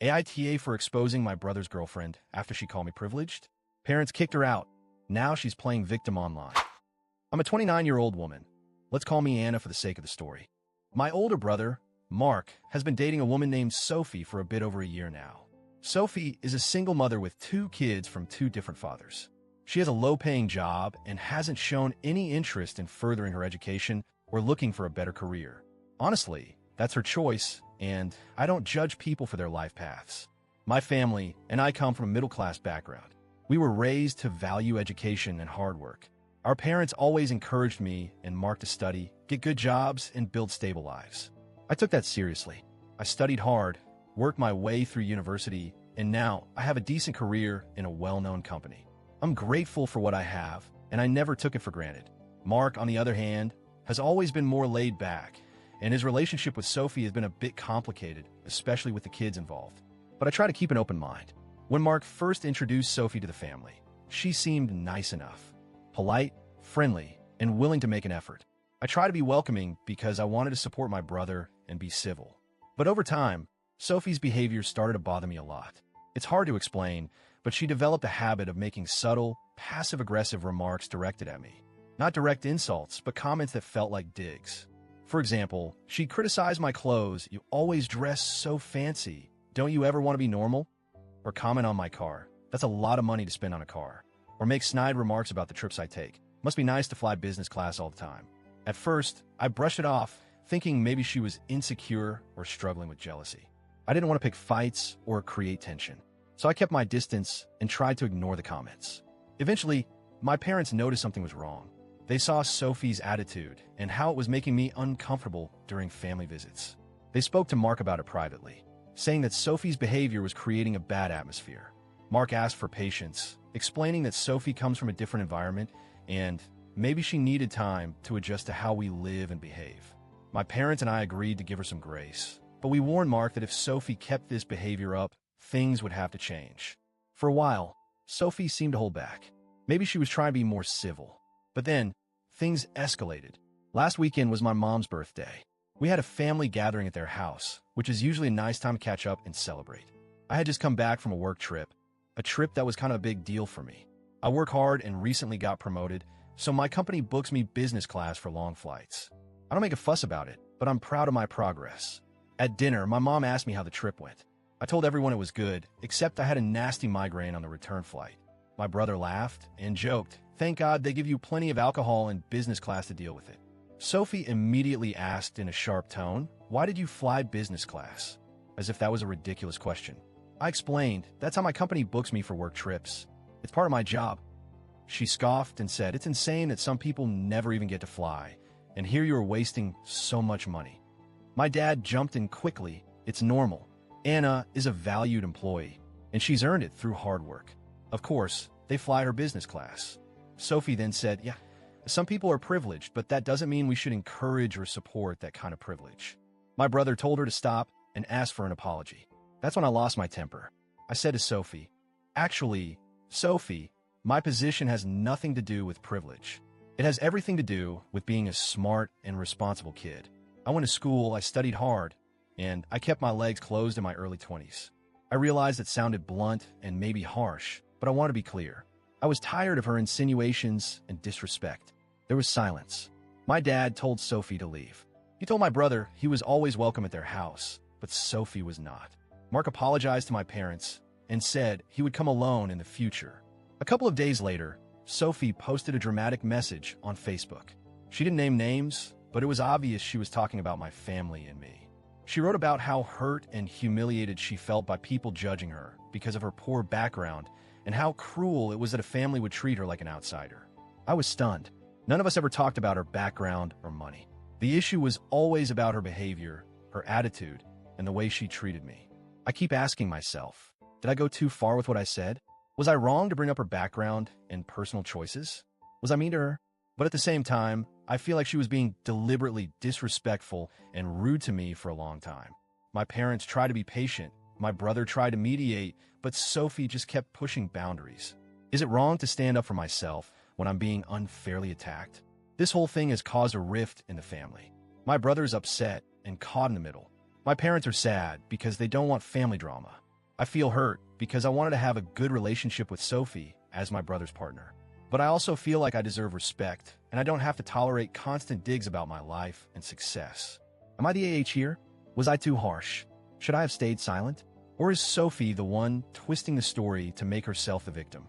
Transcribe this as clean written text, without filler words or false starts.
AITA for exposing my brother's girlfriend after she called me privileged. Parents kicked her out. Now she's playing victim online. I'm a 29-year-old woman. Let's call me Anna for the sake of the story. My older brother, Mark, has been dating a woman named Sophie for a bit over a year now. Sophie is a single mother with 2 kids from 2 different fathers. She has a low-paying job and hasn't shown any interest in furthering her education or looking for a better career. Honestly, that's her choice, and I don't judge people for their life paths. My family and I come from a middle-class background. We were raised to value education and hard work. Our parents always encouraged me and Mark to study, get good jobs, and build stable lives. I took that seriously. I studied hard, worked my way through university, and now I have a decent career in a well-known company. I'm grateful for what I have, and I never took it for granted. Mark, on the other hand, has always been more laid back, and his relationship with Sophie has been a bit complicated, especially with the kids involved. But I try to keep an open mind. When Mark first introduced Sophie to the family, she seemed nice enough, polite, friendly, and willing to make an effort. I try to be welcoming because I wanted to support my brother and be civil. But over time, Sophie's behavior started to bother me a lot. It's hard to explain, but she developed a habit of making subtle, passive-aggressive remarks directed at me. Not direct insults, but comments that felt like digs. For example, she criticized my clothes. "You always dress so fancy. Don't you ever want to be normal?" Or comment on my car. "That's a lot of money to spend on a car." Or make snide remarks about the trips I take. "Must be nice to fly business class all the time." At first, I brushed it off, thinking maybe she was insecure or struggling with jealousy. I didn't want to pick fights or create tension, so I kept my distance and tried to ignore the comments. Eventually, my parents noticed something was wrong. They saw Sophie's attitude and how it was making me uncomfortable during family visits. They spoke to Mark about it privately, saying that Sophie's behavior was creating a bad atmosphere. Mark asked for patience, explaining that Sophie comes from a different environment and maybe she needed time to adjust to how we live and behave. My parents and I agreed to give her some grace, but we warned Mark that if Sophie kept this behavior up, things would have to change. For a while, Sophie seemed to hold back. Maybe she was trying to be more civil. But then, things escalated. Last weekend was my mom's birthday. We had a family gathering at their house, which is usually a nice time to catch up and celebrate. I had just come back from a work trip, a trip that was kind of a big deal for me. I work hard and recently got promoted, so my company books me business class for long flights. I don't make a fuss about it, but I'm proud of my progress. At dinner, my mom asked me how the trip went. I told everyone it was good, except I had a nasty migraine on the return flight. My brother laughed and joked, "Thank God they give you plenty of alcohol in business class to deal with it." Sophie immediately asked in a sharp tone, "Why did you fly business class?" As if that was a ridiculous question. I explained, "That's how my company books me for work trips. It's part of my job." She scoffed and said, "It's insane that some people never even get to fly, and here you are wasting so much money." My dad jumped in quickly. "It's normal. Anna is a valued employee, and she's earned it through hard work. Of course, they fly her business class." Sophie then said, "Yeah, some people are privileged, but that doesn't mean we should encourage or support that kind of privilege." My brother told her to stop and asked for an apology. That's when I lost my temper. I said to Sophie, "Actually, Sophie, my position has nothing to do with privilege. It has everything to do with being a smart and responsible kid. I went to school, I studied hard, and I kept my legs closed in my early 20s. I realized it sounded blunt and maybe harsh, but I want to be clear. I was tired of her insinuations and disrespect." There was silence. My dad told Sophie to leave. He told my brother he was always welcome at their house, but Sophie was not. Mark apologized to my parents and said he would come alone in the future. A couple of days later, Sophie posted a dramatic message on Facebook. She didn't name names, but it was obvious she was talking about my family and me. She wrote about how hurt and humiliated she felt by people judging her because of her poor background and how cruel it was that a family would treat her like an outsider. I was stunned. None of us ever talked about her background or money. The issue was always about her behavior, her attitude, and the way she treated me. I keep asking myself, did I go too far with what I said? Was I wrong to bring up her background and personal choices? Was I mean to her? But at the same time, I feel like she was being deliberately disrespectful and rude to me for a long time. My parents tried to be patient. My brother tried to mediate, but Sophie just kept pushing boundaries. Is it wrong to stand up for myself when I'm being unfairly attacked? This whole thing has caused a rift in the family. My brother is upset and caught in the middle. My parents are sad because they don't want family drama. I feel hurt because I wanted to have a good relationship with Sophie as my brother's partner. But I also feel like I deserve respect, and I don't have to tolerate constant digs about my life and success. Am I the AH here? Was I too harsh? Should I have stayed silent? Or is Sophie the one twisting the story to make herself the victim?